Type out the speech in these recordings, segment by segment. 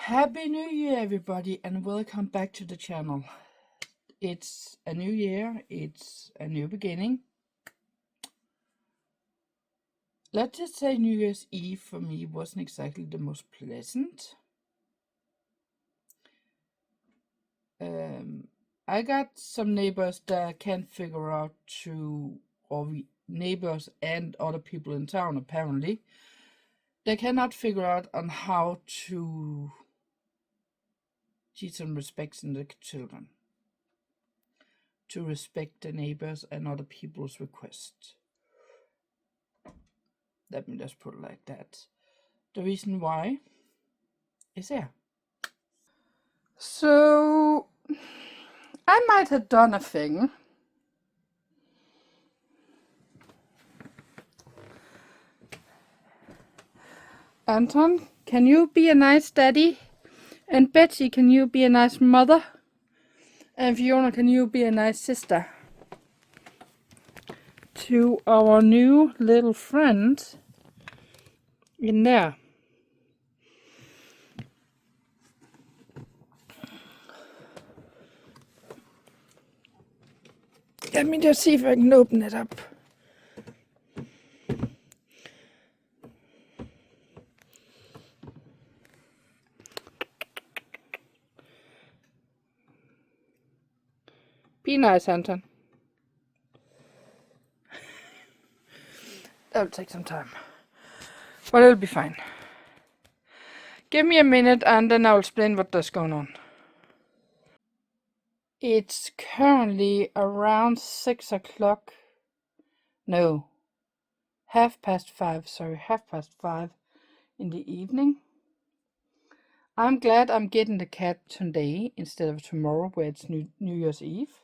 Happy New Year, everybody, and welcome back to the channel. It's a new year, it's a new beginning. Let's just say New Year's Eve for me wasn't exactly the most pleasant. I got some neighbors that can't figure out neighbors and other people in town apparently, they cannot figure out on how to teach some respect in the children, to respect the neighbors and other people's requests. Let me just put it like that. The reason why is here. So I might have done a thing. Anton, can you be a nice daddy? And Betsy, can you be a nice mother? And Fiona, can you be a nice sister? To our new little friend in there. Let me just see if I can open it up. Be nice, Anton. That'll take some time, but it'll be fine. Give me a minute and then I'll explain what's going on. It's currently around 6 o'clock. No, 5:30 in the evening. I'm glad I'm getting the cat today instead of tomorrow, where it's New Year's Eve.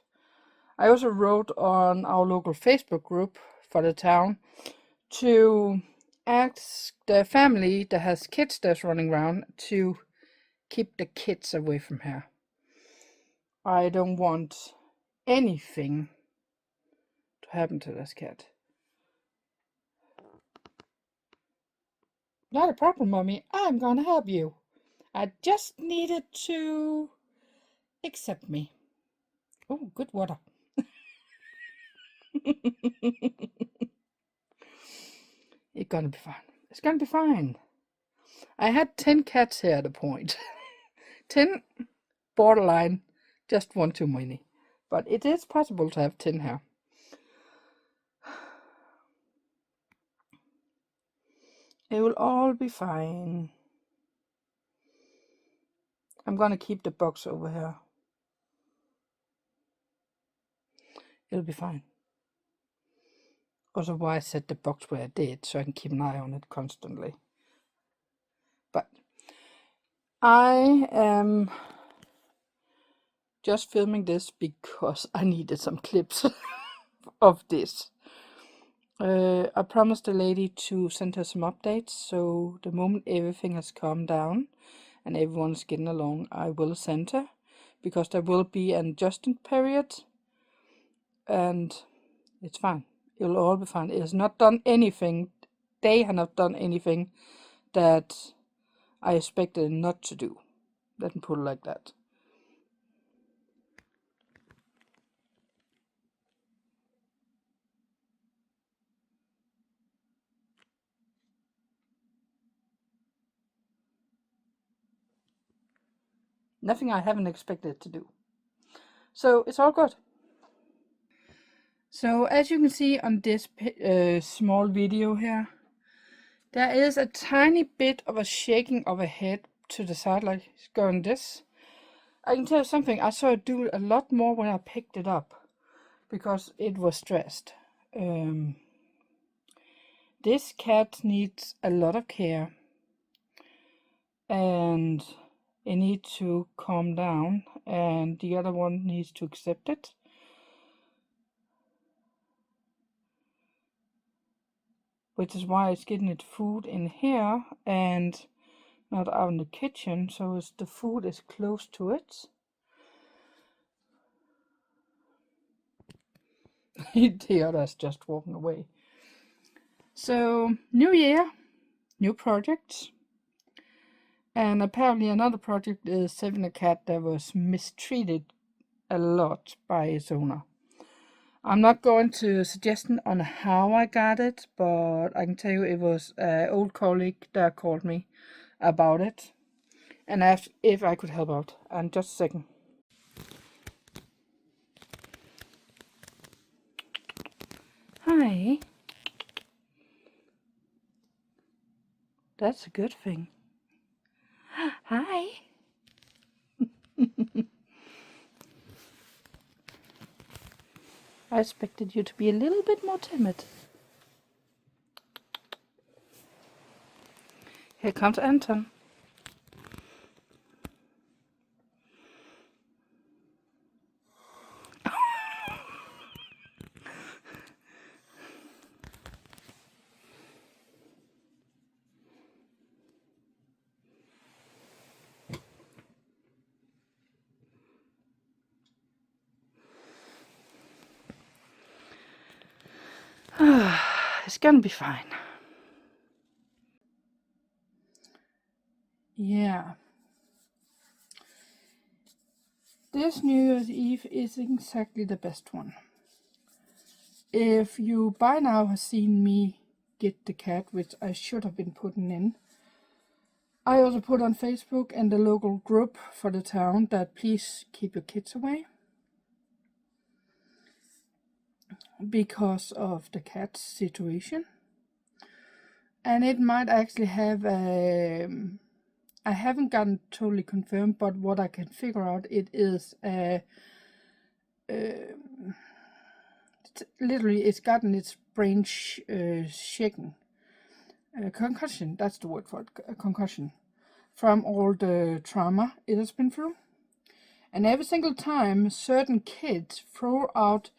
I also wrote on our local Facebook group for the town to ask the family that has kids that's running around to keep the kids away from her. I don't want anything to happen to this cat. Not a problem, Mommy. I'm gonna help you. I just needed to accept me. Oh, good water. It's gonna be fine. It's gonna be fine. I had 10 cats here at a point. 10 borderline, just one too many. But it is possible to have 10 here. It will all be fine. I'm gonna keep the box over here. It'll be fine. Also, why I set the box where I did, so I can keep an eye on it constantly. But I am just filming this because I needed some clips of this. I promised the lady to send her some updates, so the moment everything has calmed down and everyone's getting along, I will send her, because there will be an adjustment period, and it's fine. It'll all be fine. It has not done anything. They have not done anything that I expected not to do. Let me put it like that. Nothing I haven't expected to do. So it's all good. So as you can see on this small video here, there is a tiny bit of a shaking of a head to the side, like it's going this. I can tell you something, I saw it do a lot more when I picked it up, because it was stressed. This cat needs a lot of care, and it needs to calm down, and the other one needs to accept it. Which is why it's getting its food in here and not out in the kitchen, so the food is close to it. The other is just walking away. So, new year, new projects. And apparently another project is saving a cat that was mistreated a lot by its owner. I'm not going to suggestion on how I got it, but I can tell you it was an old colleague that called me about it and asked if I could help out. And just a second. Hi. That's a good thing. Hi. I expected you to be a little bit more timid. Here comes Anton. It's gonna be fine. Yeah. This New Year's Eve is exactly the best one. If you by now have seen me get the cat, which I should have been putting in, I also put on Facebook and the local group for the town that please keep your kids away because of the cat situation. And it might actually have I haven't gotten totally confirmed, but what I can figure out, it is literally it's gotten its brain shaken. Concussion, that's the word for it, a concussion, from all the trauma it has been through. And every single time certain kids throw out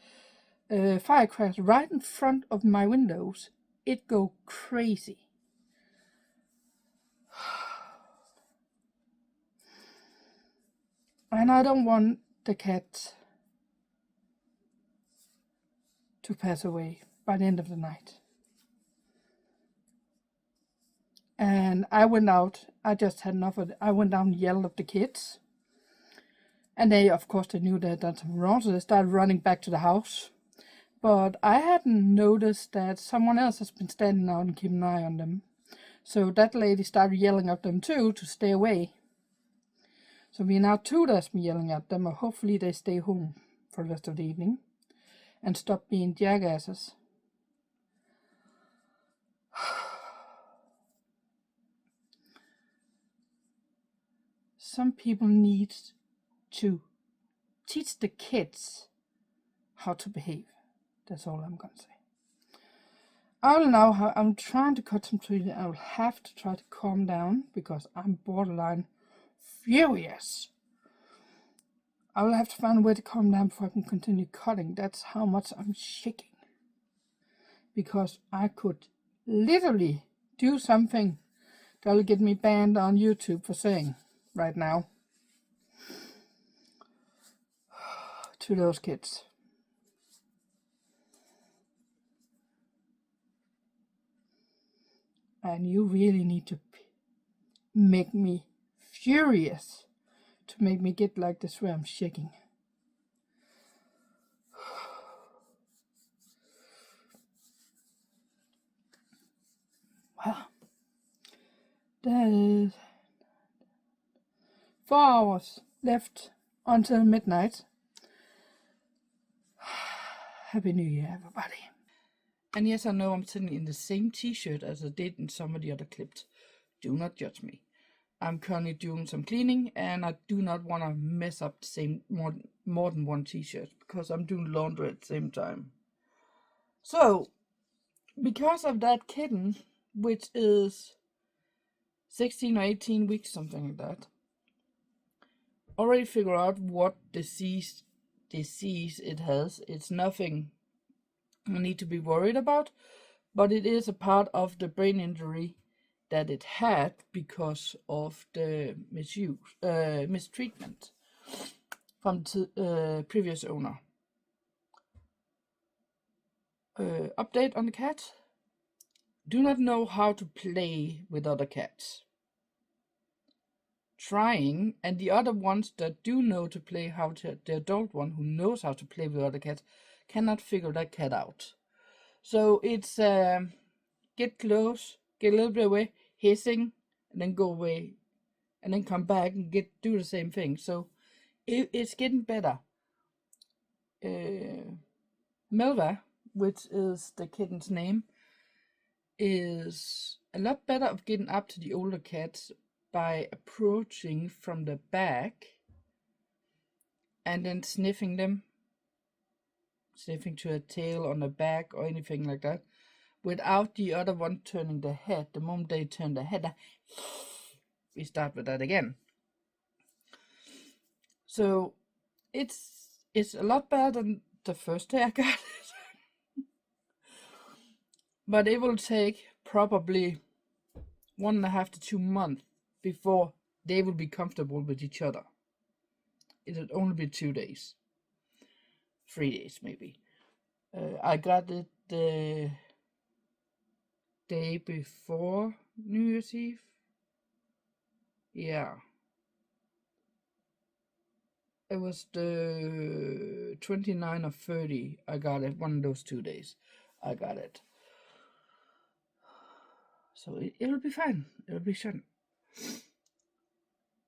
firecrackers right in front of my windows, it go crazy. And I don't want the cat to pass away by the end of the night. And I went out, I just had enough of it. I went down and yelled at the kids. And they, of course, they knew that that's wrong, so they started running back to the house. But I hadn't noticed that someone else has been standing out and keeping an eye on them. So that lady started yelling at them too to stay away. So we are now two that's been yelling at them, and hopefully they stay home for the rest of the evening and stop being jackasses. Some people need to teach the kids how to behave. That's all I'm gonna say. I'm trying to cut some trees. I will have to try to calm down because I'm borderline furious. I will have to find a way to calm down before I can continue cutting. That's how much I'm shaking. Because I could literally do something that'll get me banned on YouTube for saying right now to those kids. And you really need to make me furious to make me get like this where I'm shaking. Well, there is 4 hours left until midnight. Happy New Year, everybody. And yes, I know I'm sitting in the same t-shirt as I did in some of the other clips. Do not judge me. I'm currently doing some cleaning and I do not want to mess up the same more than one t-shirt because I'm doing laundry at the same time. So, because of that kitten, which is 16 or 18 weeks, something like that, already figure out what disease it has. It's nothing I need to be worried about, but it is a part of the brain injury that it had because of the mistreatment from the previous owner. Update on the cat. Do not know how to play with other cats. trying, and the other ones that do know to play the adult one who knows how to play with other cats cannot figure that cat out. So it's get close, get a little bit away, hissing, and then go away, and then come back and do the same thing. So it's getting better. Melva, which is the kitten's name, is a lot better of getting up to the older cats by approaching from the back and then sniffing them, sniffing to a tail on the back or anything like that, without the other one turning their head. The moment they turn their head, we start with that again. So it's a lot better than the first day I got it. But it will take probably 1.5 to 2 months before they will be comfortable with each other. It'll only be 2 days. 3 days maybe. I got it the day before New Year's Eve. Yeah. It was the 29 or 30. I got it. One of those 2 days. I got it. So it'll be fine. It'll be fun.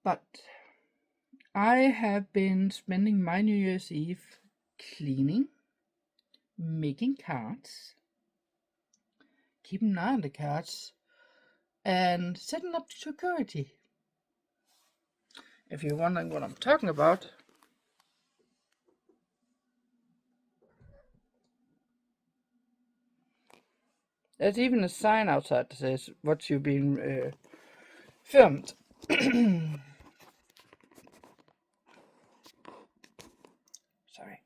But I have been spending my New Year's Eve cleaning, making cards, keeping an eye on the cards, and setting up security. If you're wondering what I'm talking about, there's even a sign outside that says what you've been filmed. Sorry.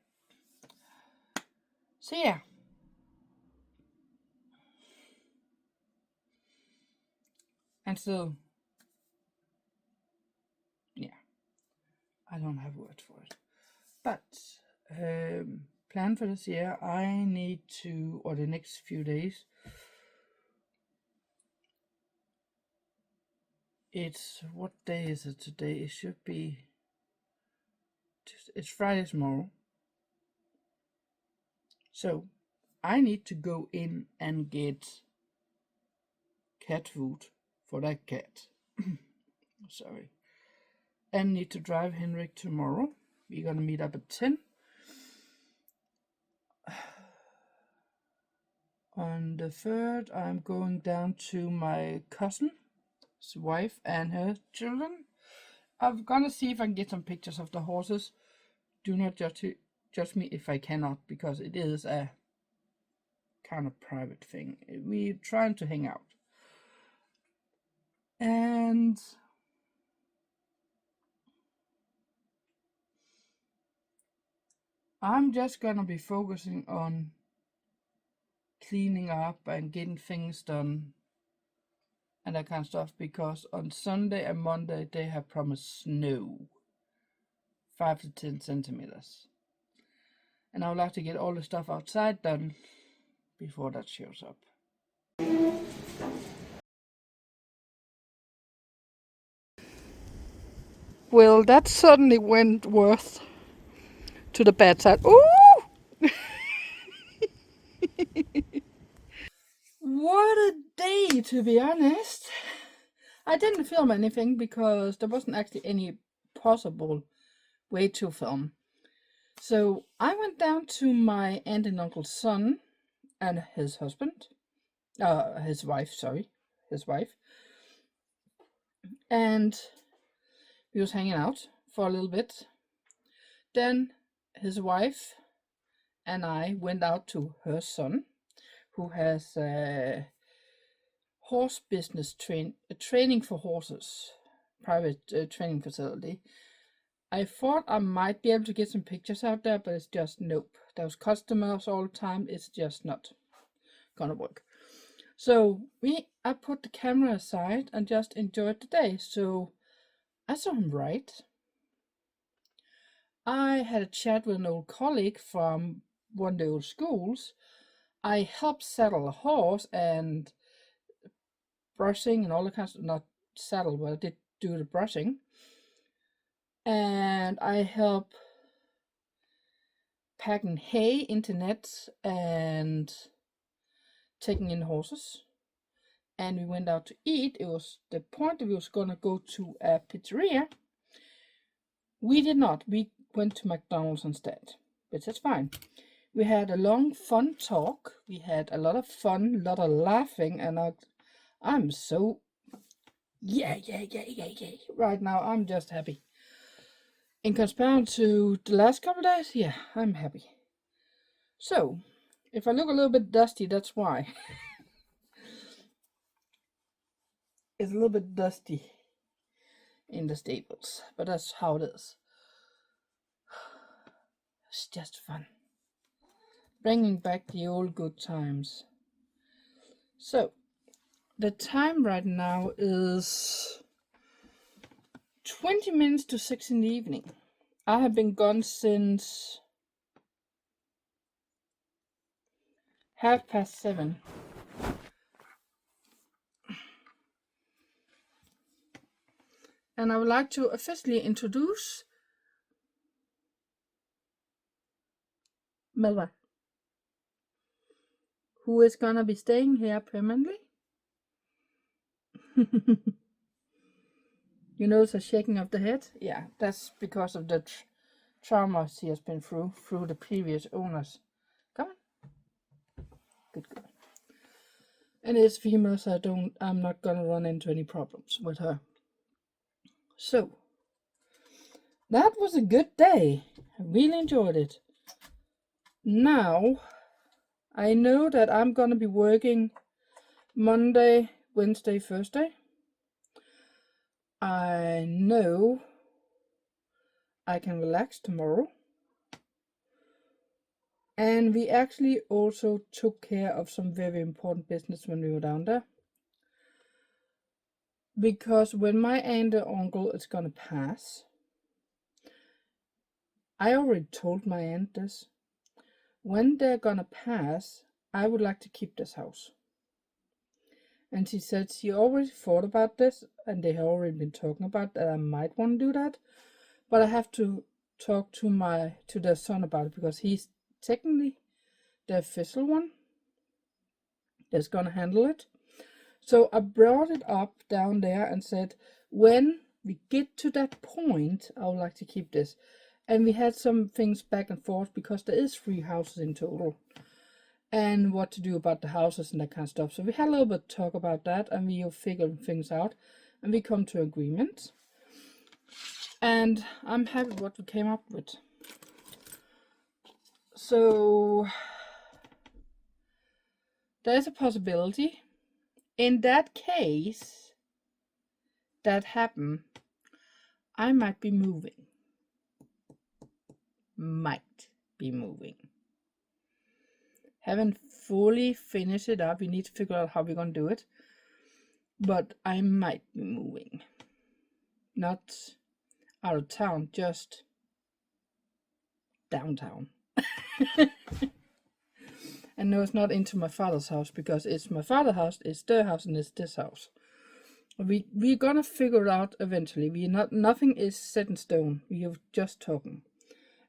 So yeah. And so, yeah, I don't have words for it. But plan for this year, I need to, or the next few days, what day is it today? It should be, it's Friday tomorrow. So I need to go in and get cat food for that cat. Sorry. And need to drive Henrik tomorrow. We're gonna meet up at 10. On the 3rd, I'm going down to my cousin's wife and her children. I'm gonna see if I can get some pictures of the horses. Do not judge me if I cannot, because it is a kind of private thing. We're trying to hang out. And I'm just gonna be focusing on cleaning up and getting things done and that kind of stuff, because on Sunday and Monday they have promised snow, 5 to 10 centimeters, and I would like to get all the stuff outside done before that shows up. Well, that suddenly went worth to the bad side. Ooh! What a day, to be honest. I didn't film anything because there wasn't actually any possible way to film. So I went down to my aunt and uncle's son and his husband, his wife, and we was hanging out for a little bit. Then his wife and I went out to her son, who has a horse business training for horses, private training facility. I thought I might be able to get some pictures out there, but it's just nope. There's customers all the time. It's just not gonna work. So I put the camera aside and just enjoyed the day. So I saw him right. I had a chat with an old colleague from one of the old schools. I helped saddle a horse and brushing and all the kinds of, not saddle, but I did do the brushing. And I help packing hay into nets and taking in horses. And we went out to eat. It was the point that we was gonna go to a pizzeria. We did not. We went to McDonald's instead, but that's fine. We had a long, fun talk. We had a lot of fun, a lot of laughing, and I'm so yeah. Right now, I'm just happy. In comparison to the last couple of days, yeah, I'm happy. So, if I look a little bit dusty, that's why. It's a little bit dusty in the stables, but that's how it is. It's just fun. Bringing back the old good times. So, the time right now is 20 minutes to 6 in the evening. I have been gone since 7:30. And I would like to officially introduce Melva, who is gonna be staying here permanently. You notice a shaking of the head? Yeah, that's because of the trauma she has been through the previous owners. Come on. Good girl. And it's female, so I'm not gonna run into any problems with her. So, that was a good day. I really enjoyed it. Now, I know that I'm gonna be working Monday, Wednesday, Thursday. I know I can relax tomorrow. And we actually also took care of some very important business when we were down there. Because when my aunt and uncle is gonna pass, I already told my aunt this. When they're gonna pass, I would like to keep this house. And she said she already thought about this, and they have already been talking about that I might want to do that. But I have to talk to their son about it, because he's technically the official one that's gonna handle it. So I brought it up down there and said, when we get to that point, I would like to keep this. And we had some things back and forth, because there is 3 houses in total, and what to do about the houses and that kind of stuff. So we had a little bit talk about that, and we figured things out, and we come to agreement. And I'm happy with what we came up with. So there's a possibility. In that case, that happened, I might be moving. Might be moving. Haven't fully finished it up. We need to figure out how we're gonna do it. But I might be moving. Not out of town, just downtown. And no, it's not into my father's house, because it's my father's house, it's their house, and it's this house. We're gonna figure it out eventually. Nothing is set in stone. We are just talking.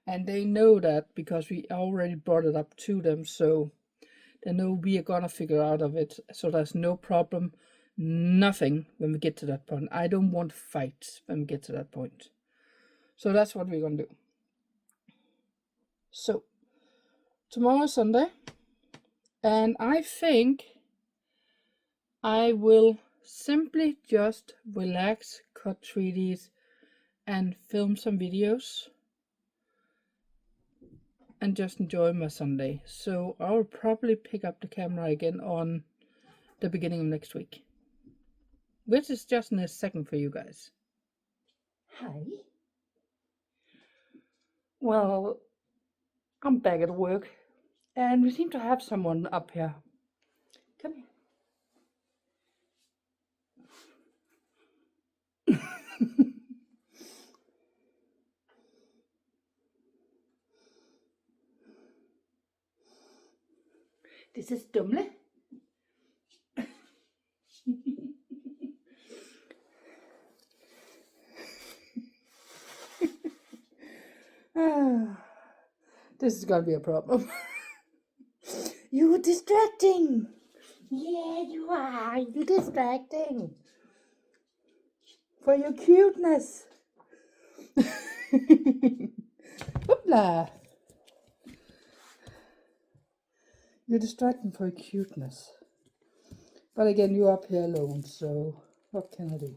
And they know that, because we already brought it up to them, so they know we are gonna figure out of it. So there's no problem, nothing when we get to that point. I don't want fights when we get to that point. So that's what we're gonna do. So tomorrow is Sunday, and I think I will simply just relax, cut 3Ds, and film some videos, and just enjoy my Sunday. So I'll probably pick up the camera again on the beginning of next week, which is just in a second for you guys. Hi. Well, I'm back at work, and we seem to have someone up here. Come here. This is Dumle. This is gonna be a problem. You're distracting. Yeah, you are. You're distracting. For your cuteness. Hoopla. You're distracting for your cuteness. But again, you're up here alone, so what can I do?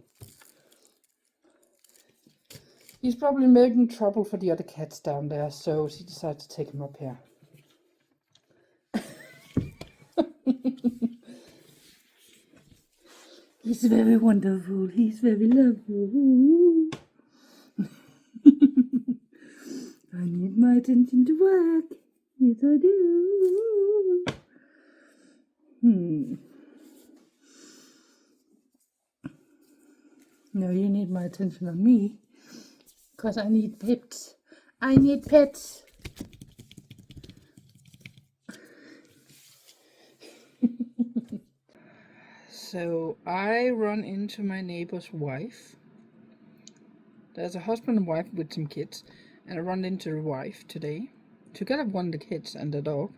He's probably making trouble for the other cats down there, so she decided to take him up here. He's very wonderful. He's very lovely. I need my attention to work. Yes, I do. No, you need my attention on me. Because I need pets. I need pets. So I run into my neighbor's wife. There's a husband and wife with some kids. And I run into the wife today. Together with one of the kids and the dog.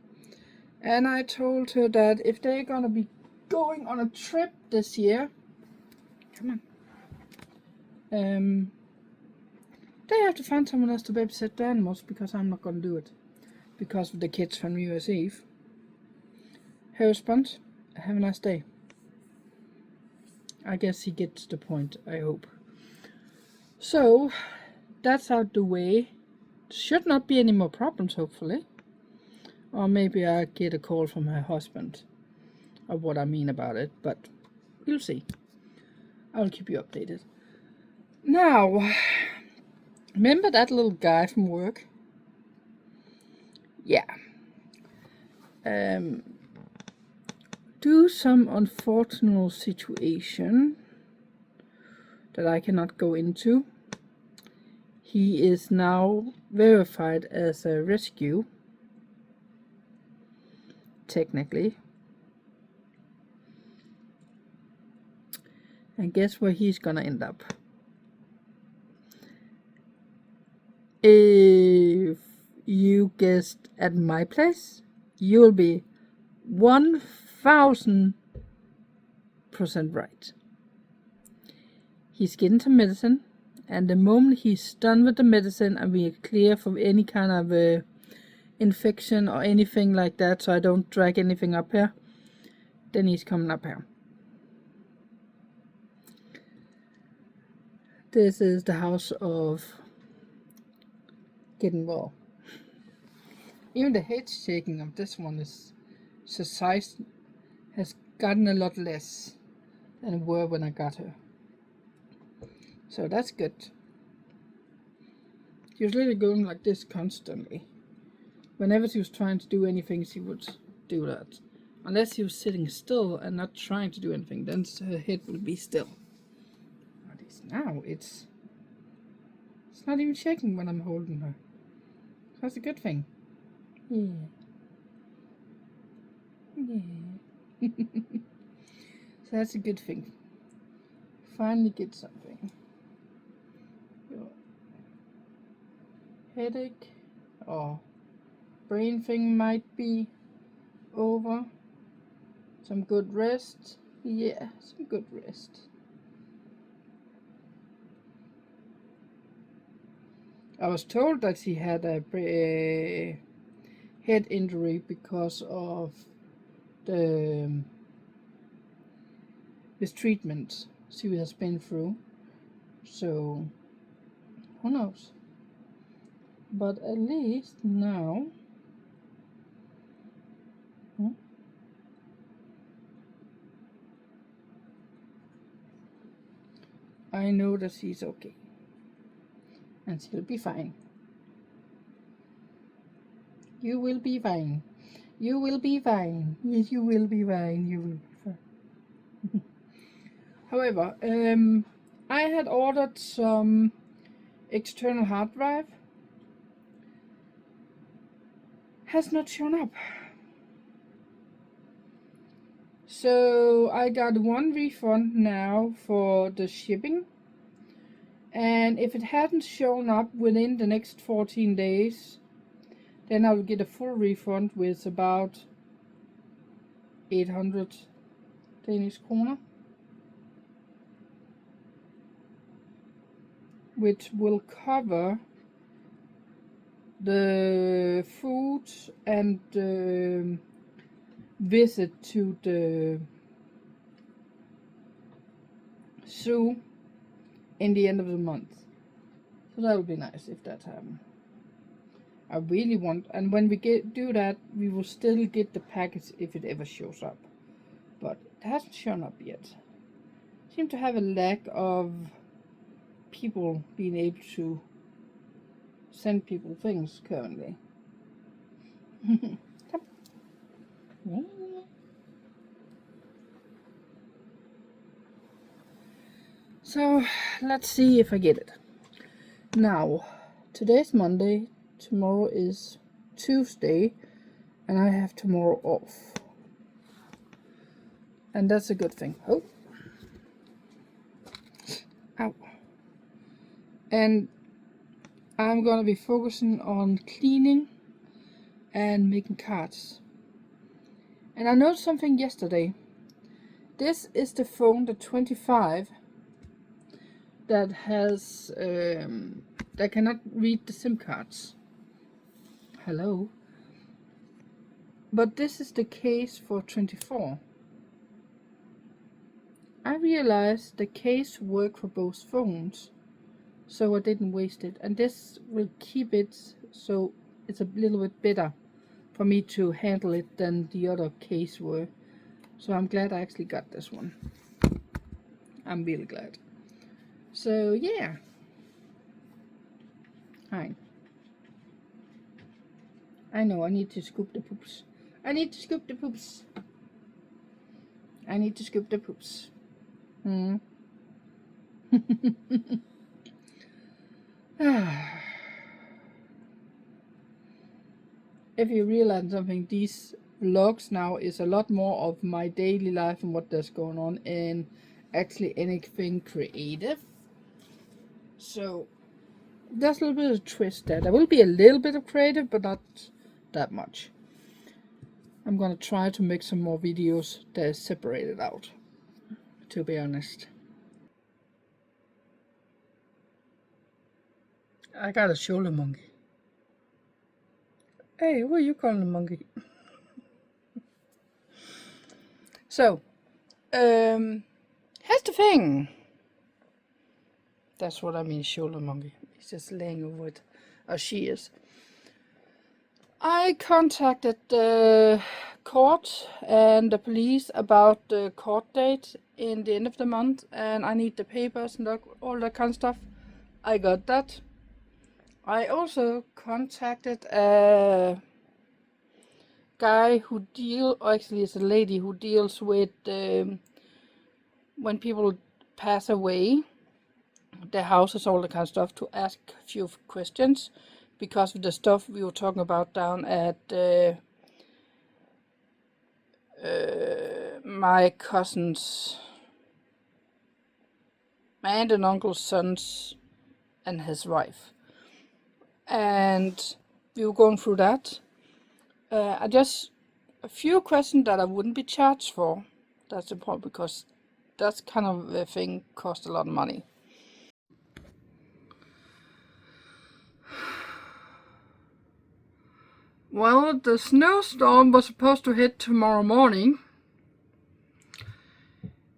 And I told her that if they're gonna be going on a trip this year, come on, they have to find someone else to babysit the animals, because I'm not gonna do it because of the kids from New Year's Eve. Her response: have a nice day. I guess he gets the point, I hope. So that's out the way. Should not be any more problems, hopefully. Or maybe I get a call from her husband of what I mean about it, but we'll see. I'll keep you updated. Now, remember that little guy from work? Yeah. Due some unfortunate situation that I cannot go into, he is now verified as a rescue. Technically. And guess where he's gonna end up? If you guessed at my place, you'll be 1000% right. He's getting some medicine, and the moment he's done with the medicine and we are clear from any kind of infection or anything like that, so I don't drag anything up here, then he's coming up here. This is the house of getting well. Even the head shaking of this one is, the size has gotten a lot less than it were when I got her. So that's good. She was literally going like this constantly. Whenever she was trying to do anything, she would do that. Unless she was sitting still and not trying to do anything, then her head would be still. But now it's not even shaking when I'm holding her. So that's a good thing. Yeah. Yeah. So that's a good thing. Finally get something. Your headache or brain thing might be over. Some good rest. Yeah, some good rest. I was told that she had a head injury because of this treatment she has been through. So who knows? But at least now I know that she's okay. And she'll be fine. You will be fine. You will be fine. Yes, you will be fine. You will be fine. However, I had ordered some external hard drive. Has not shown up. So I got one refund now for the shipping. And if it hadn't shown up within the next 14 days, then I will get a full refund with about 800 Danish kroner, which will cover the food and the visit to the zoo in the end of the month. So that would be nice if that happened. I really want, and when we do that, we will still get the package if it ever shows up. But it hasn't shown up yet. Seem to have a lack of people being able to send people things currently. So let's see if I get it. Now, today's Monday, tomorrow is Tuesday, and I have tomorrow off. And that's a good thing. Oh. Ow. And I'm gonna be focusing on cleaning and making cards. And I noticed something yesterday. This is the phone, the 25, that has that cannot read the SIM cards. Hello. But this is the case for 24. I realized the case worked for both phones, so I didn't waste it. And this will keep it so it's a little bit better for me to handle it than the other case were. So I'm glad I actually got this one. I'm really glad. So yeah. Hi. I know I need to scoop the poops. I need to scoop the poops. I need to scoop the poops. If you realize something, these vlogs now is a lot more of my daily life and what there's going on, and actually anything creative. So there's a little bit of a twist there. There will be a little bit of creative, but not that much. I'm gonna try to make some more videos that is separated out, to be honest. I got a shoulder monkey. Hey, what are you calling a monkey? So, here's the thing. That's what I mean, shoulder monkey. He's just laying over it, or she is. I contacted the court and the police about the court date in the end of the month, and I need the papers and all that kind of stuff. I got that. I also contacted a guy who actually it's a lady who deals with when people pass away, their houses, all that kind of stuff, to ask a few questions because of the stuff we were talking about down at my cousin's, my aunt and uncle's sons and his wife. And we were going through that. I just a few questions that I wouldn't be charged for. That's important because that's kind of a thing costs a lot of money. Well, the snowstorm was supposed to hit tomorrow morning.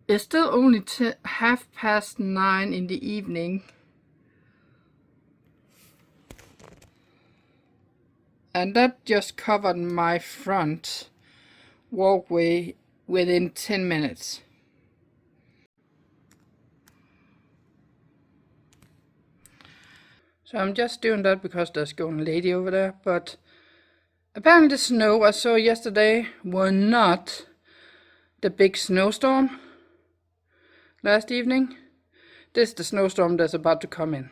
It's still only 9:30 in the evening. And that just covered my front walkway within 10 minutes. So I'm just doing that because there's going a lady over there. But apparently the snow I saw yesterday were not the big snowstorm last evening. This is the snowstorm that's about to come in.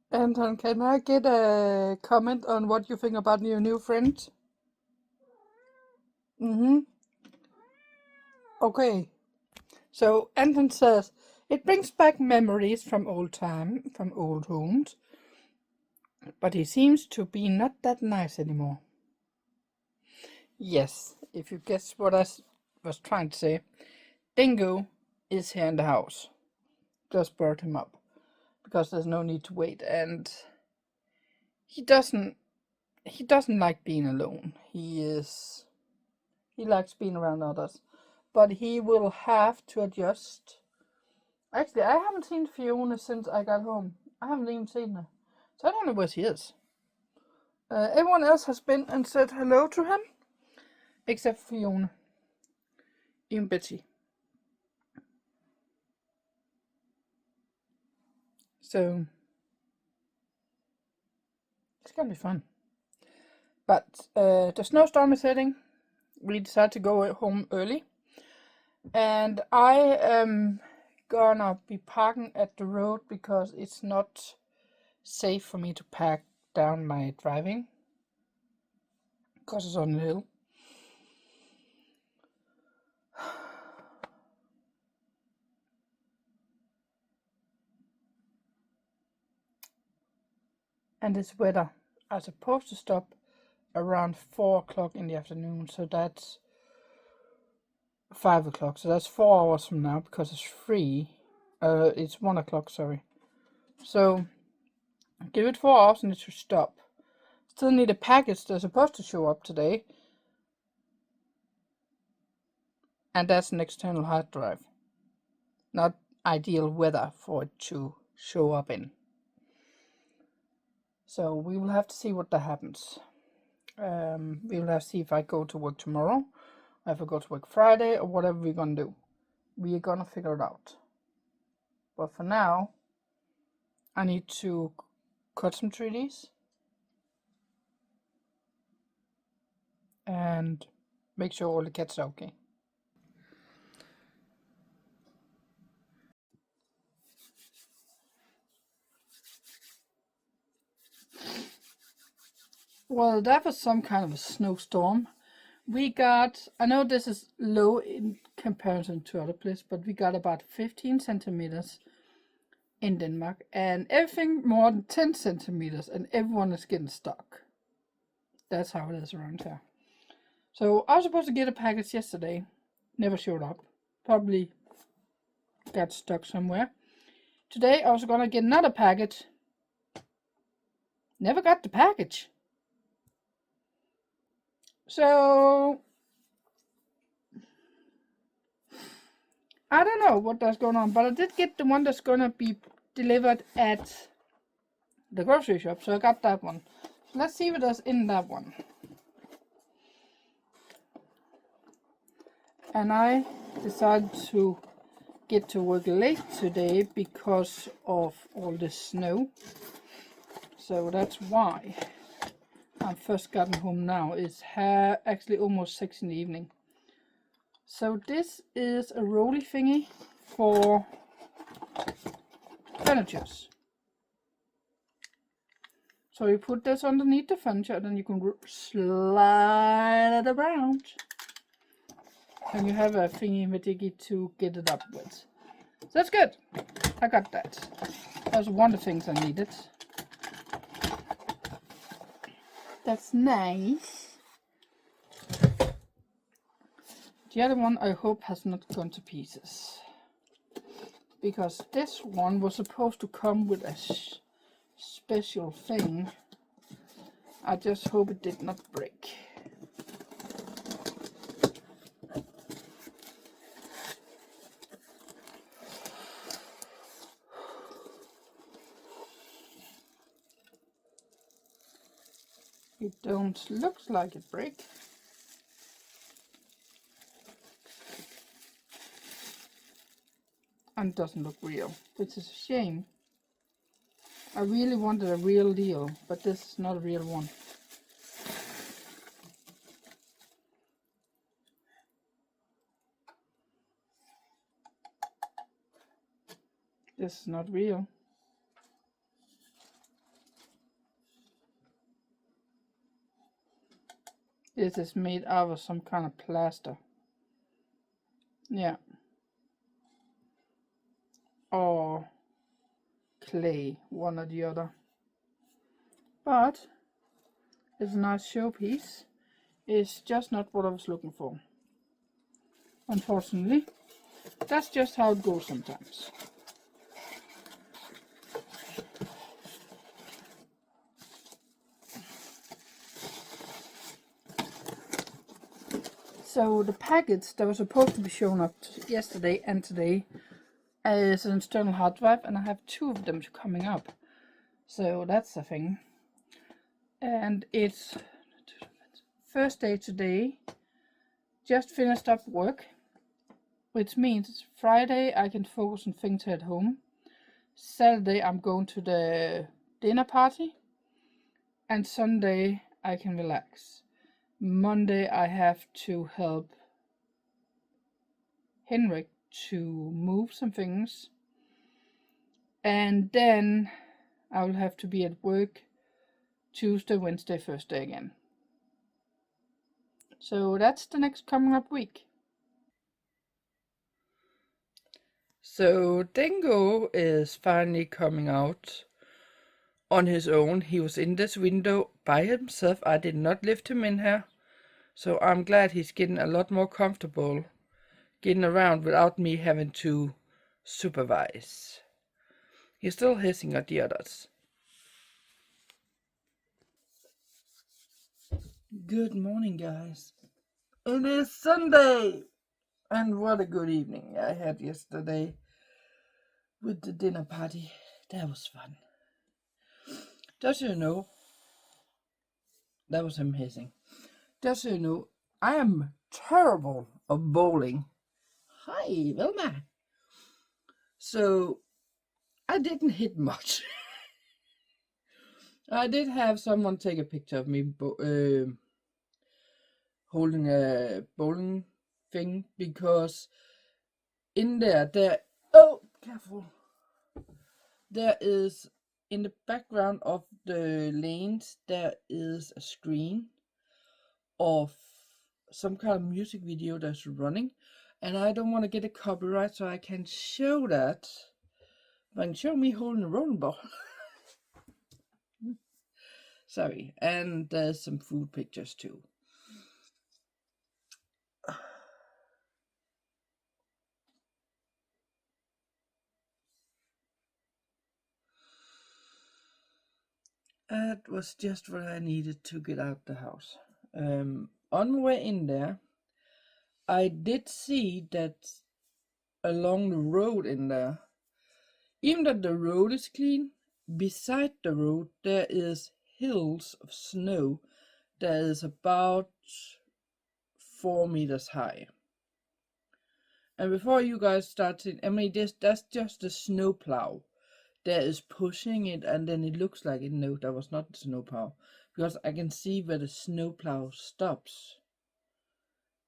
Anton, can I get a comment on what you think about your new friend? Okay. So Anton says, it brings back memories from old homes, but he seems to be not that nice anymore. Yes, if you guess what I was trying to say, Dingo is here in the house. Just brought him up because there's no need to wait, and he doesn't like being alone. He likes being around others, but he will have to adjust. Actually, I haven't seen Fiona since I got home. I haven't even seen her, so I don't know where she is. Everyone else has been and said hello to him, except Fiona, even Betty. So it's gonna be fun. But the snowstorm is hitting. We decided to go home early, and I am gonna be parking at the road because it's not safe for me to park down my driving because it's on the hill. And this weather are supposed to stop around 4 o'clock in the afternoon, so that's 5 o'clock, so that's 4 hours from now because it's 1 o'clock, sorry. So give it 4 hours and it should stop. Still need a package that's supposed to show up today, and that's an external hard drive. Not ideal weather for it to show up in. So we will have to see what that happens. We will have to see if I go to work tomorrow, or if I go to work Friday, or whatever we're gonna do. We are gonna figure it out. But for now, I need to cut some trees and make sure all the cats are okay. Well, that was some kind of a snowstorm. We got, I know this is low in comparison to other places, but we got about 15 centimeters in Denmark, and everything more than 10 centimeters, and everyone is getting stuck. That's how it is around here. So I was supposed to get a package yesterday, never showed up, probably got stuck somewhere. Today I was gonna get another package, never got the package. So I don't know what that's going on, but I did get the one that's gonna be delivered at the grocery shop, so I got that one. So let's see what is in that one. And I decided to get to work late today because of all the snow. So that's why I'm first gotten home now. It's actually almost 6 in the evening. So this is a rolly thingy for furnitures. So you put this underneath the furniture, and then you can slide it around. And you have a thingy-majiggy to get it up with. So that's good. I got that. That was one of the things I needed. That's nice. The other one I hope has not gone to pieces, because this one was supposed to come with a special thing. I just hope it did not break. It don't looks like it break. And doesn't look real, which is a shame. I really wanted a real deal, but this is not a real one. This is not real. This is made out of some kind of plaster. Yeah. clay, one or the other. But it's a nice showpiece. It's just not what I was looking for. Unfortunately, that's just how it goes sometimes. So the package that was supposed to be shown up yesterday and today is an external hard drive, and I have 2 of them coming up. So that's a thing. And it's first day today. Just finished up work, which means Friday I can focus on things at home. Saturday I'm going to the dinner party, and Sunday I can relax. Monday I have to help Henrik to move some things, and then I will have to be at work Tuesday, Wednesday, Thursday again. So that's the next coming up week. So Dingo is finally coming out on his own. He was in this window by himself. I did not lift him in here. So I'm glad he's getting a lot more comfortable getting around without me having to supervise. He's still hissing at the others. Good morning, guys. It is Sunday! And what a good evening I had yesterday with the dinner party. That was fun. Just so you know, that was him hissing. Just so you know, I am terrible at bowling. Hi, Wilma. So, I didn't hit much. I did have someone take a picture of me holding a bowling thing, because in there, oh, careful. There is, in the background of the lanes, there is a screen of some kind of music video that's running, and I don't want to get a copyright, so I can show that. I can show me holding a rolling ball. Sorry, and there's some food pictures too. That was just what I needed to get out the house. On my way in there, I did see that along the road in there, even though the road is clean, beside the road there is hills of snow that is about 4 meters high. And before you guys start saying, I mean, that's just a snow plow that is pushing it, and then it looks like it. No, that was not the snow plow, because I can see where the snow plow stops,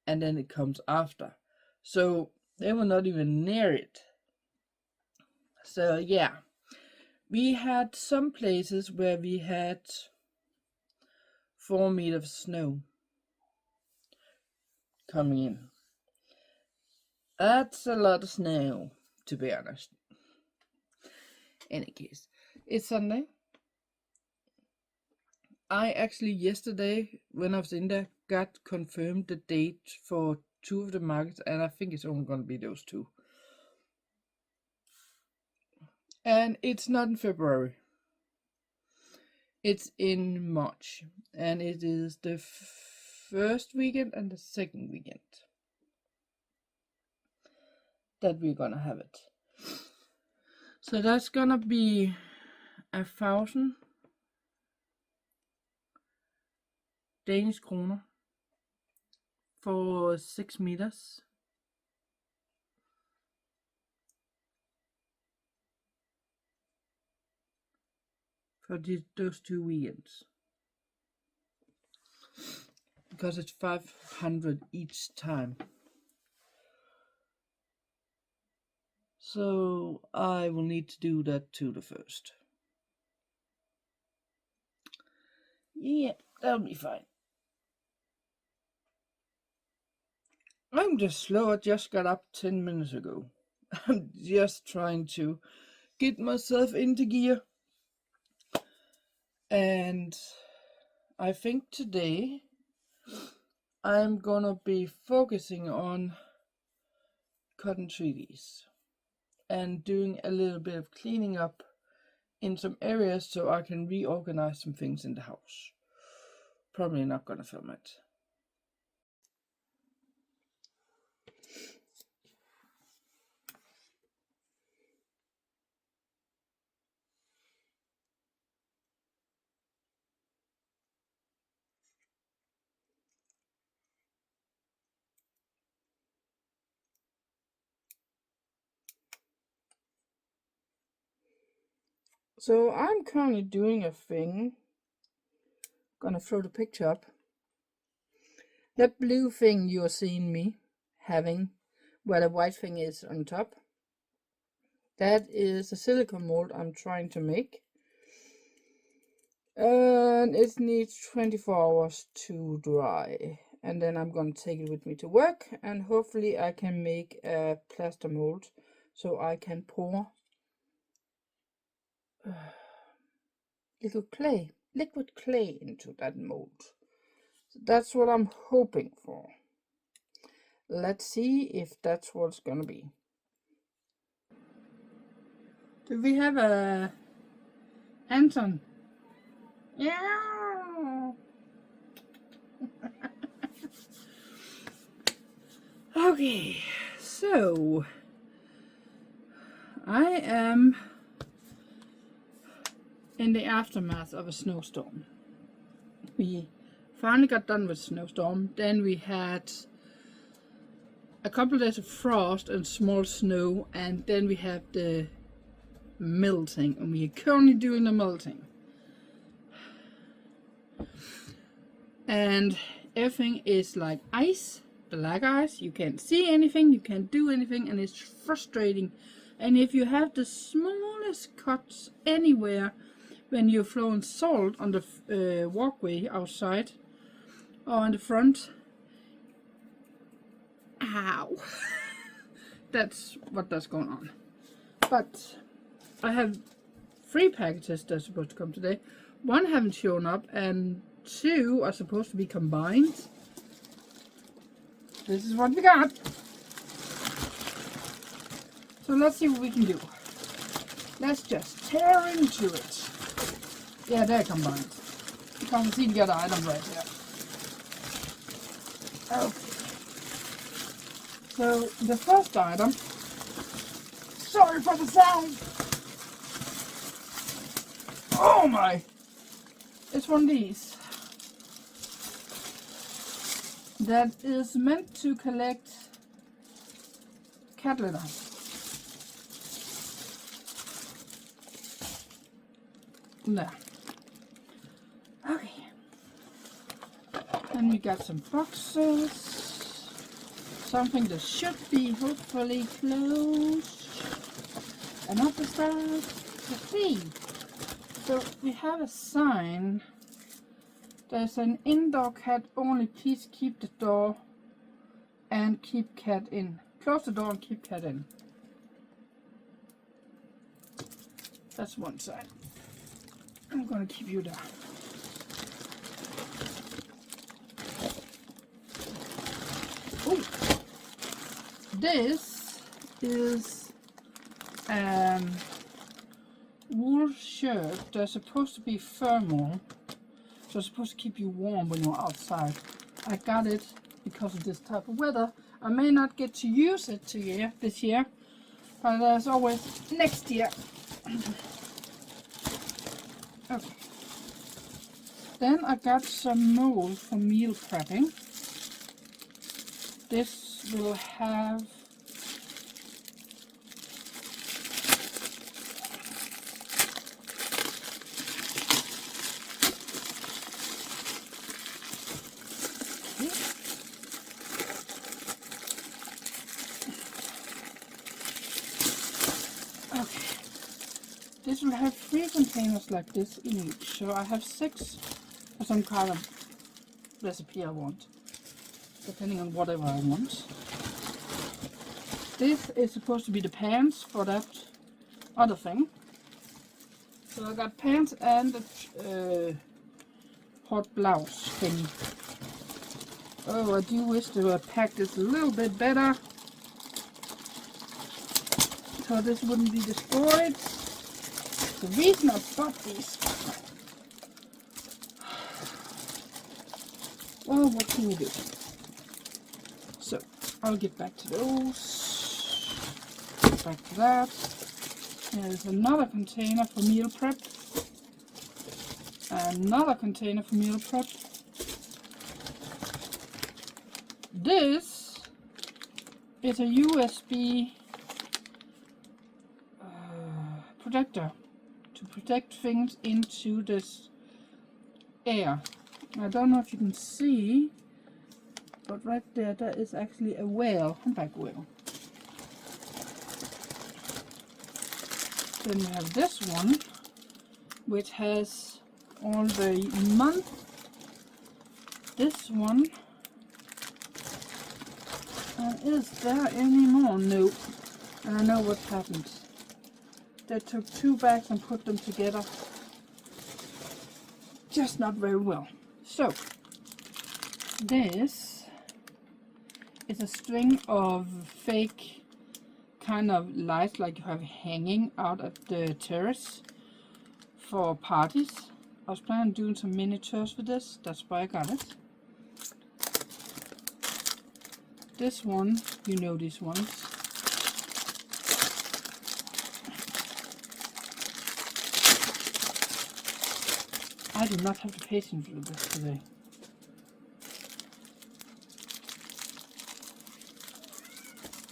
and then it comes after. So they were not even near it. So yeah, we had some places where we had 4 meters of snow coming in. That's a lot of snow, to be honest. Any case, it's Sunday. I actually yesterday, when I was in there, got confirmed the date for 2 of the markets, and I think it's only going to be those 2. And it's not in February. It's in March, and it is the first weekend and the second weekend that we're gonna have it. So that's gonna be 1,000 Danish kroner for 6 meters. For those 2 weekends. Because it's 500 each time. So I will need to do that to the first. Yeah, that'll be fine. I'm just slow. I just got up 10 minutes ago. I'm just trying to get myself into gear. And I think today I'm gonna be focusing on cotton treaties and doing a little bit of cleaning up in some areas so I can reorganize some things in the house. Probably not gonna film it. So I'm currently doing a thing. Gonna throw the picture up. That blue thing you're seeing me having, where the white thing is on top, that is a silicone mold I'm trying to make. And it needs 24 hours to dry. And then I'm gonna take it with me to work, and hopefully I can make a plaster mold so I can pour liquid clay into that mold. So that's what I'm hoping for. Let's see if that's what's gonna be. Do we have a Anton? Yeah. Okay, so I am in the aftermath of a snowstorm. We finally got done with snowstorm. Then we had a couple of days of frost and small snow, and then we have the melting, and we are currently doing the melting. And everything is like ice, black ice. You can't see anything, you can't do anything, and it's frustrating. And if you have the smallest cuts anywhere when you're throwing salt on the walkway outside or in the front, ow. That's what's going on. But I have 3 packages that's supposed to come today. 1 haven't shown up, and 2 are supposed to be combined. This is what we got. So let's see what we can do. Let's just tear into it. Yeah, they're combined. You can see the other items right here. Okay. So the first item, sorry for the sound. Oh my! It's one of these that is meant to collect cat litter. There. Okay. Then we got some boxes. Something that should be hopefully closed. Another stuff. Let's see. So we have a sign. There's an indoor cat only. Please keep the door and keep cat in. Close the door and keep cat in. That's one side. I'm gonna keep you there. Oh, this is wool shirt. They're supposed to be thermal, so it's supposed to keep you warm when you're outside. I got it because of this type of weather. I may not get to use it this year, but as always, next year. Okay. Then I got some mold for meal prepping. This will have This will have 3 containers like this in each, so I have 6 for some kind of recipe I want, depending on whatever I want. This is supposed to be the pans for that other thing. So I got pants and the hot blouse thing. Oh, I do wish they were packed this a little bit better, so this wouldn't be destroyed. The reason I bought these, well, what can we do? So I'll get back to those. Get back to that. There's another container for meal prep. Another container for meal prep. This is a USB protector to protect things into this air. I don't know if you can see, but right there, there is actually a whale, humpback whale. Then we have this one, which has all the month. This one, is there any more? No. And I know what happened. They took two bags and put them together. Just not very well. So, this is a string of fake kind of lights like you have hanging out at the terrace for parties. I was planning on doing some miniatures with this, that's why I got it. This one, you know these ones. I do not have the patience for this today.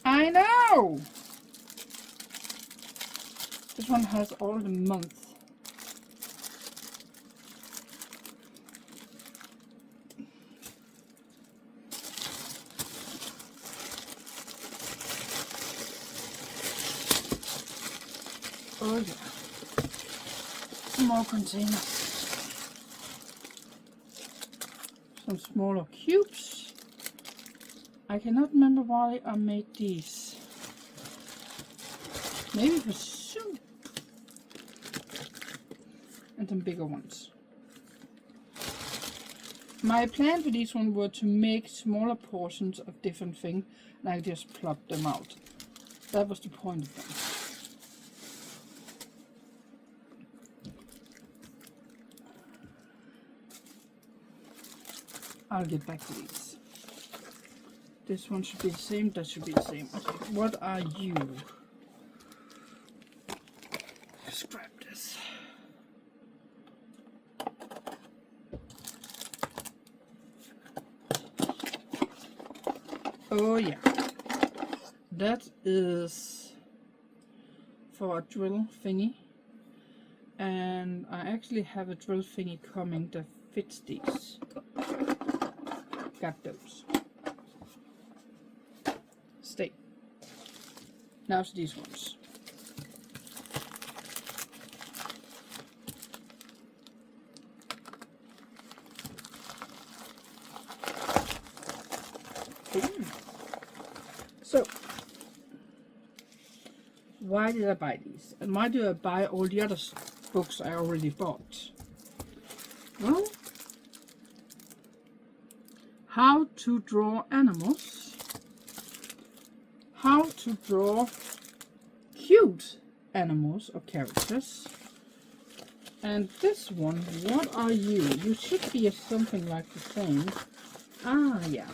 I know! This one has all the months. Oh yeah. Some more containers. Some smaller cubes. I cannot remember why I made these. Maybe for soup. And some bigger ones. My plan for these ones were to make smaller portions of different things, and I just plop them out. That was the point of them. I'll get back to these. This one should be the same, that should be the same. Okay, what are you? Let's grab this. Oh yeah. That is for a drill thingy. And I actually have a drill thingy coming that fits these. Got those. Stay. Now to these ones. Ooh. So, why did I buy these? And why do I buy all the other books I already bought? Well, how to draw animals, how to draw cute animals or characters, and this one, what are you? You should be something like the same. Ah, yeah,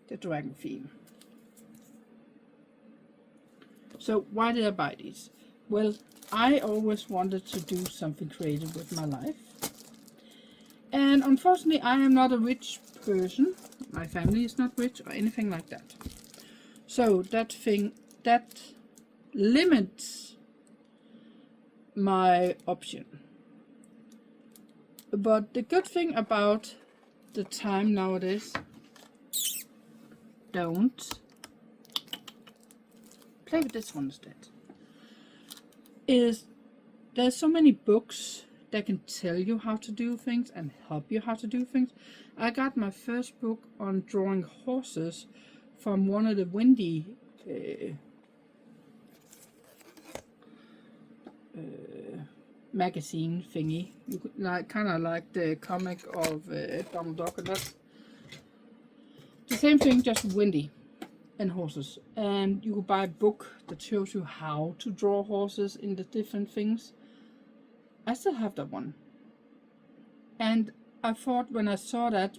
the dragon theme. So why did I buy these? Well, I always wanted to do something creative with my life. And unfortunately, I am not a rich person. My family is not rich or anything like that. So that limits my option. But the good thing about the time nowadays, don't play with this one instead, is there's so many books that can tell you how to do things and help you how to do things. I got my first book on drawing horses from one of the Wendy magazine thingy. You could like kind of like the comic of Donald Duck, and that's the same thing, just windy and horses. And you could buy a book that shows you how to draw horses in the different things. I still have that one, and I thought when I saw that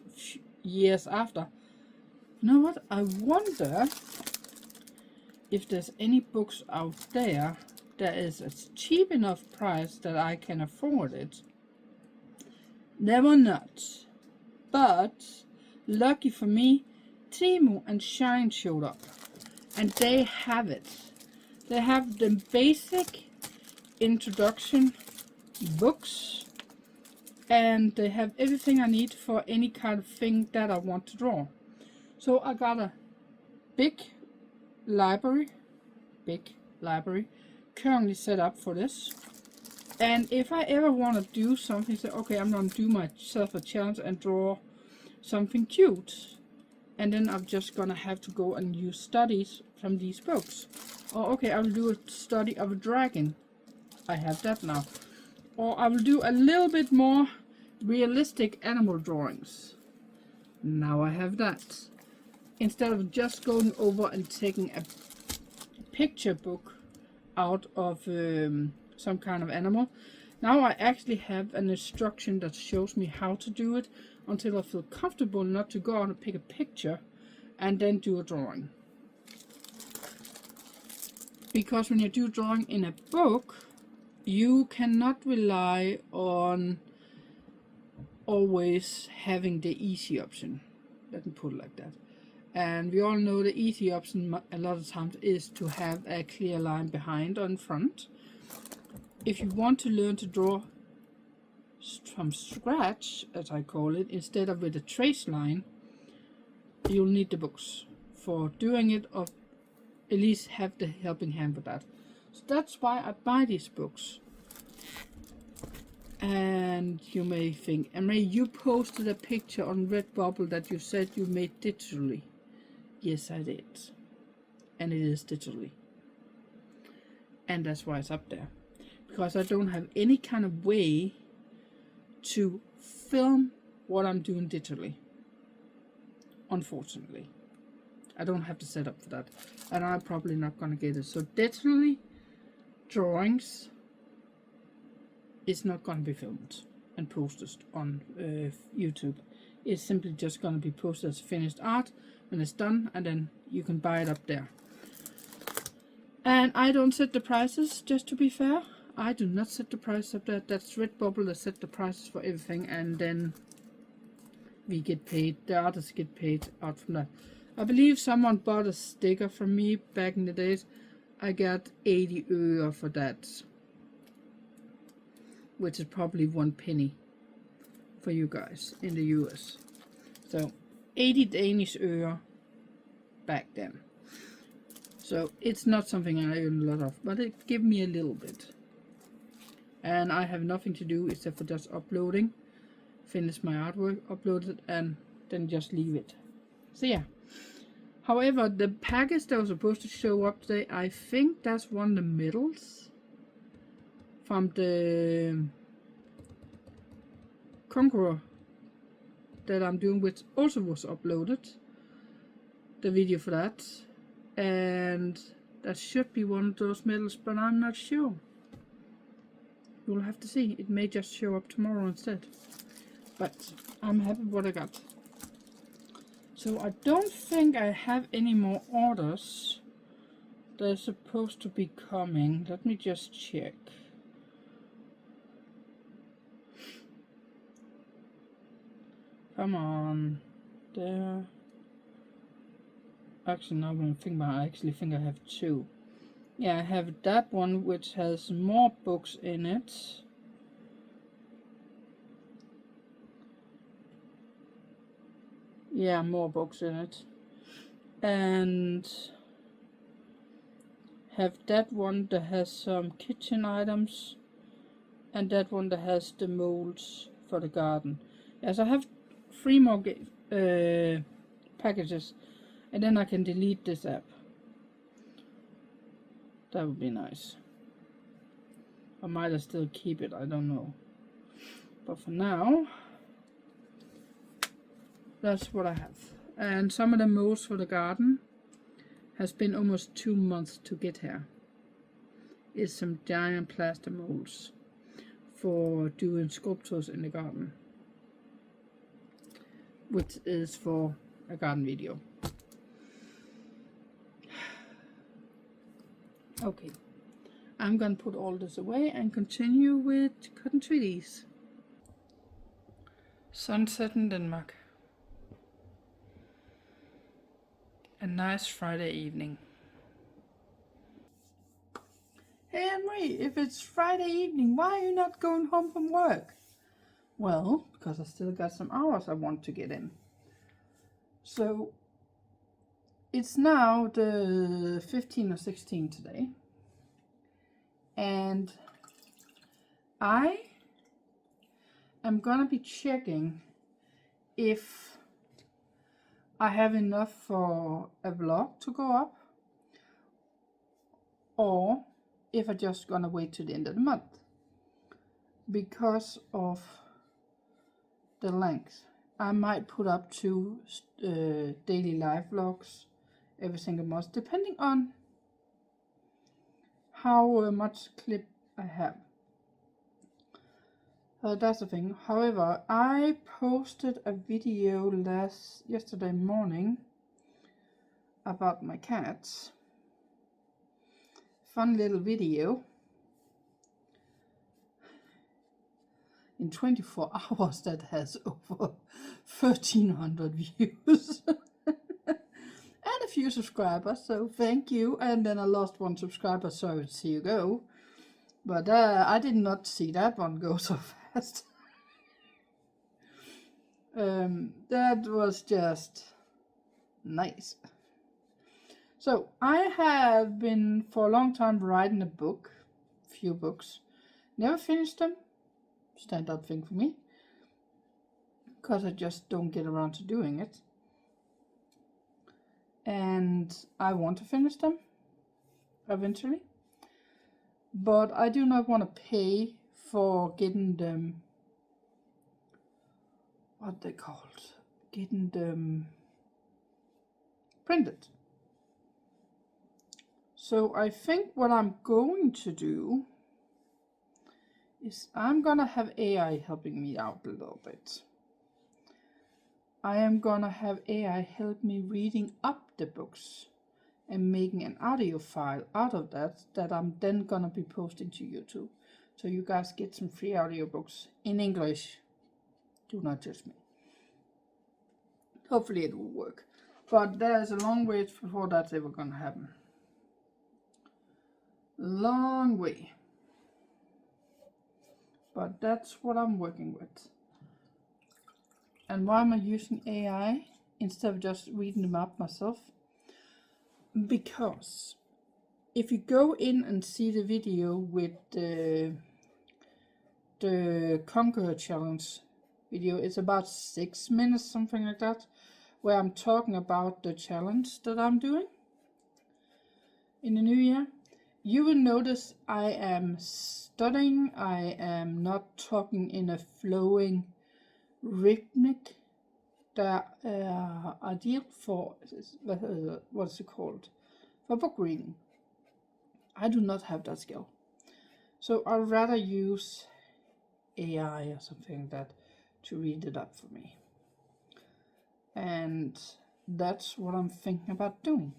years after, you know what, I wonder if there's any books out there that is a cheap enough price that I can afford it. There were not, but lucky for me, Temu and Shine showed up, and they have it. They have the basic introduction books, and they have everything I need for any kind of thing that I want to draw. So I got a big library currently set up for this. And if I ever want to do something, say, okay, I'm going to do myself a challenge and draw something cute, and then I'm just going to have to go and use studies from these books. Or okay, I'll do a study of a dragon. I have that now. Or I will do a little bit more realistic animal drawings. Now I have that. Instead of just going over and taking a picture book out of some kind of animal, now I actually have an instruction that shows me how to do it until I feel comfortable not to go out and pick a picture and then do a drawing. Because when you do drawing in a book, you cannot rely on always having the easy option. Let me put it like that. And we all know the easy option a lot of times is to have a clear line behind or in front. If you want to learn to draw from scratch, as I call it, instead of with a trace line, you'll need the books for doing it, or at least have the helping hand with that. So that's why I buy these books. And you may think, Emery, you posted a picture on Redbubble that you said you made digitally. Yes, I did. And it is digitally. And that's why it's up there. Because I don't have any kind of way to film what I'm doing digitally. Unfortunately. I don't have the setup for that. And I'm probably not going to get it. So digitally, drawings is not going to be filmed and posted on YouTube. It's simply just going to be posted as finished art when it's done, and then you can buy it up there. And I don't set the prices, just to be fair. I do not set the price up there. That's Redbubble that set the prices for everything, and then we get paid. The artists get paid out from that. I believe someone bought a sticker from me back in the days. I got 80 euro for that, which is probably 1 penny for you guys in the US. So 80 Danish euro back then. So it's not something I earn a lot of, but it gave me a little bit. And I have nothing to do except for just uploading, finish my artwork, upload it, and then just leave it. So yeah. However, the package that was supposed to show up today, I think that's one of the medals from the Conqueror that I'm doing, which also was uploaded, the video for that, and that should be one of those medals, but I'm not sure. You'll have to see. It may just show up tomorrow instead, but I'm happy with what I got. So I don't think I have any more orders that are supposed to be coming. Let me just check. Come on, there. Actually, now when I think about it, I actually think I have 2. Yeah, I have that one which has more books in it. Yeah, more books in it. And have that one that has some kitchen items, and that one that has the molds for the garden. Yes, I have 3 more packages, and then I can delete this app. That would be nice. I might still keep it, I don't know. But for now, that's what I have. And some of the molds for the garden has been almost 2 months to get here. It's some giant plaster molds for doing sculptures in the garden, which is for a garden video. Okay, I'm gonna put all this away and continue with cotton treaties. Sunset in Denmark. A nice Friday evening. Hey Henry, if it's Friday evening, why are you not going home from work? Well, because I still got some hours I want to get in. So, it's now the 15 or 16 today. And I am gonna be checking if I have enough for a vlog to go up, or if I'm just gonna wait to the end of the month because of the length. I might put up 2 daily live vlogs every single month, depending on how much clip I have. That's the thing. However, I posted a video yesterday morning about my cats. Fun little video. In 24 hours that has over 1,300 views. And a few subscribers, so thank you. And then I lost 1 subscriber, so see you go. But I did not see that one go so fast. That was just nice. So I have been for a long time writing a few books. Never finished them. Standard thing for me. Because I just don't get around to doing it. And I want to finish them eventually. But I do not want to pay for getting them, what they called, getting them printed. So I think what I'm going to do is I'm gonna have AI helping me out a little bit. I am gonna have AI help me reading up the books and making an audio file out of that I'm then gonna be posting to YouTube. So you guys get some free audiobooks in English. Do not judge me. Hopefully it will work. But there's a long way before that's ever gonna happen. Long way. But that's what I'm working with. And why am I using AI instead of just reading them up myself? Because if you go in and see the video with the Conquer Challenge video, it's about 6 minutes, something like that, where I'm talking about the challenge that I'm doing in the new year. You will notice I am stuttering, I am not talking in a flowing rhythmic ideal for, what's it called, for book reading. I do not have that skill. So I'd rather use AI or something like that to read it up for me. And that's what I'm thinking about doing.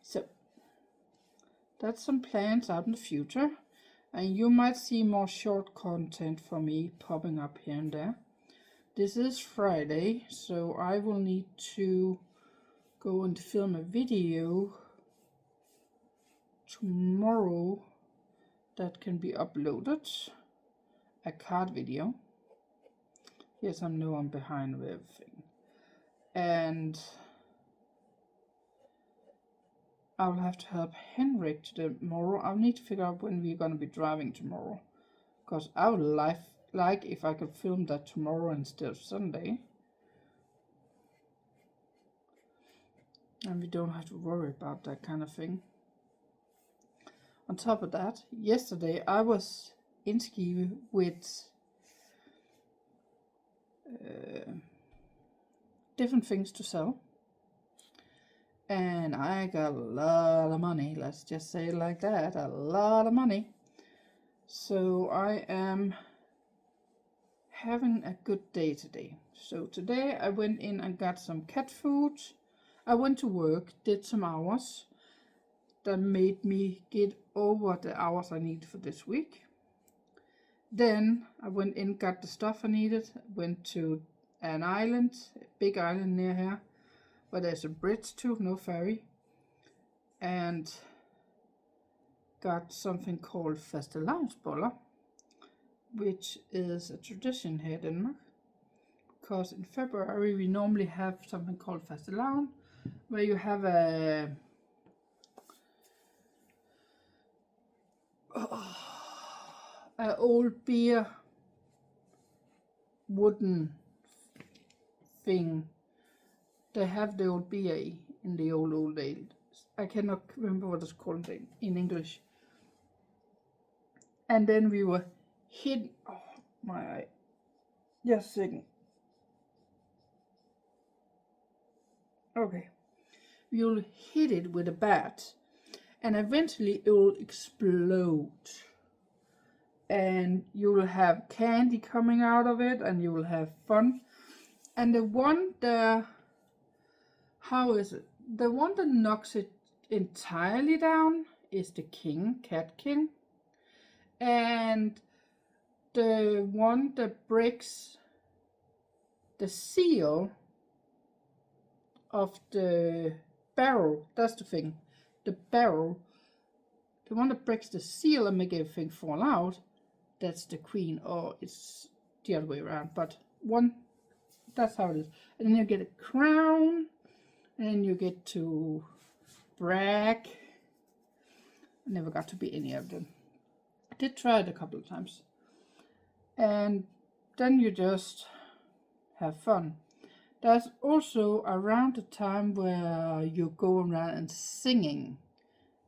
So that's some plans out in the future, and you might see more short content for me popping up here and there. This is Friday, so I will need to go and film a video tomorrow that can be uploaded, a card video. Yes, I know I'm behind with everything. And I'll have to help Henrik tomorrow. I'll need to figure out when we're going to be driving tomorrow. Because I would like if I could film that tomorrow instead of Sunday. And we don't have to worry about that kind of thing. On top of that, yesterday I was in Skive with different things to sell. And I got a lot of money, let's just say it like that, a lot of money. So I am having a good day today. So today I went in and got some cat food. I went to work, did some hours. That made me get over the hours I needed for this week. Then I went in, got the stuff I needed, went to an island, a big island near here, where there's a bridge to, no ferry, and got something called fastelavnsboller, which is a tradition here in Denmark, because in February we normally have something called fastelavn, where you have a old beer wooden thing. They have the old beer in the old days. I cannot remember what it's called in English. And then we were hit. Oh my eye. Just a second. Okay. You'll hit it with a bat, and eventually it will explode. And you will have candy coming out of it, and you will have fun. And the one there, how is it? The one that knocks it entirely down is the king, cat king. And the one that breaks the seal of the barrel, that's the thing. The barrel, the one that breaks the seal and make everything fall out, that's the queen, or it's the other way around, but one, that's how it is. And then you get a crown, and you get to brag. I never got to be any of them. I did try it a couple of times. And then you just have fun. There's also around the time where you go around and singing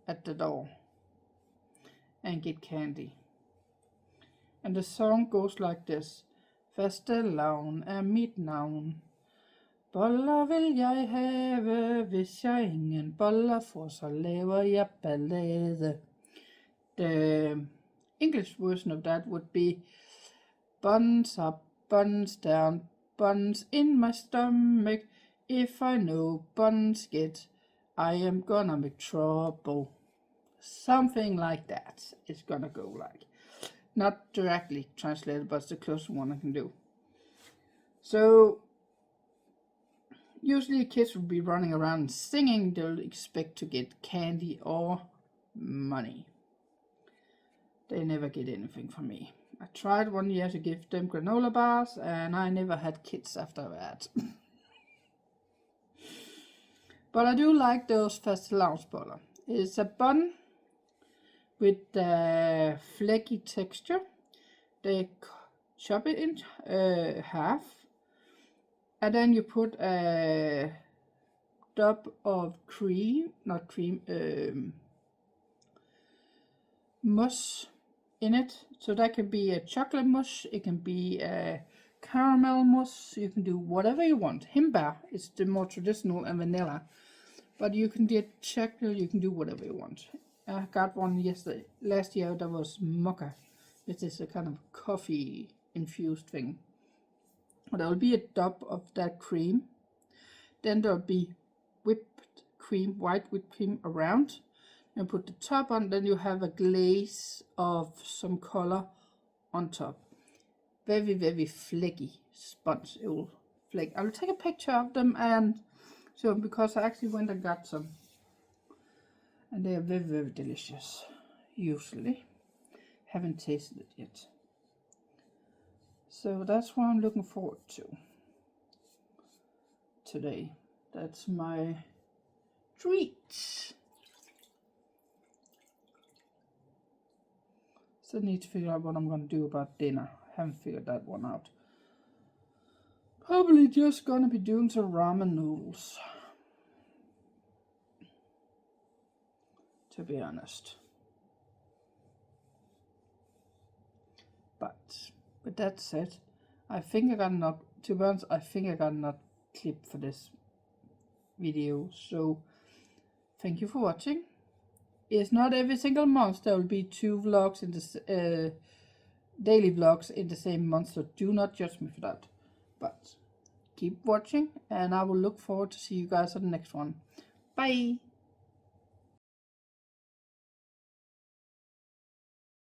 at the door and get candy. And the song goes like this. Fastelavn mit navn. Boller vil jeg have, hvis jeg ingen boller får, så laver jeg ballade. The English version of that would be buns up, buns down, buns in my stomach. If I know buns get, I am gonna make trouble. Something like that it's gonna go like. Not directly translated, but it's the closest one I can do. So usually kids will be running around singing. They'll expect to get candy or money. They never get anything from me. I tried one year to give them granola bars, and I never had kids after that. But I do like those fastelavnsboller. It's a bun with the flaky texture. They chop it in half, and then you put a dab of cream, not cream, mousse in it. So that can be a chocolate mousse, it can be a caramel mousse, you can do whatever you want. Himbeer is the more traditional, and vanilla, but you can get chocolate, you can do whatever you want. I got one last year that was mocha, which is a kind of coffee infused thing. There will be a dab of that cream, then there will be whipped cream, white whipped cream around, and put the top on. Then you have a glaze of some color on top. Very, very flaky sponge. It will flake. I will take a picture of them and show them, because I actually went and got some. And they are very, very delicious, usually. Haven't tasted it yet. So that's what I'm looking forward to today. That's my treat. Still need to figure out what I'm going to do about dinner. Haven't figured that one out. Probably just going to be doing some ramen noodles, to be honest. But with that said, I think I got enough, to be honest, I think I got enough clip for this video. So thank you for watching. It's not every single month there will be 2 vlogs in this daily vlogs in the same month, so do not judge me for that. But keep watching, and I will look forward to see you guys at the next one. Bye.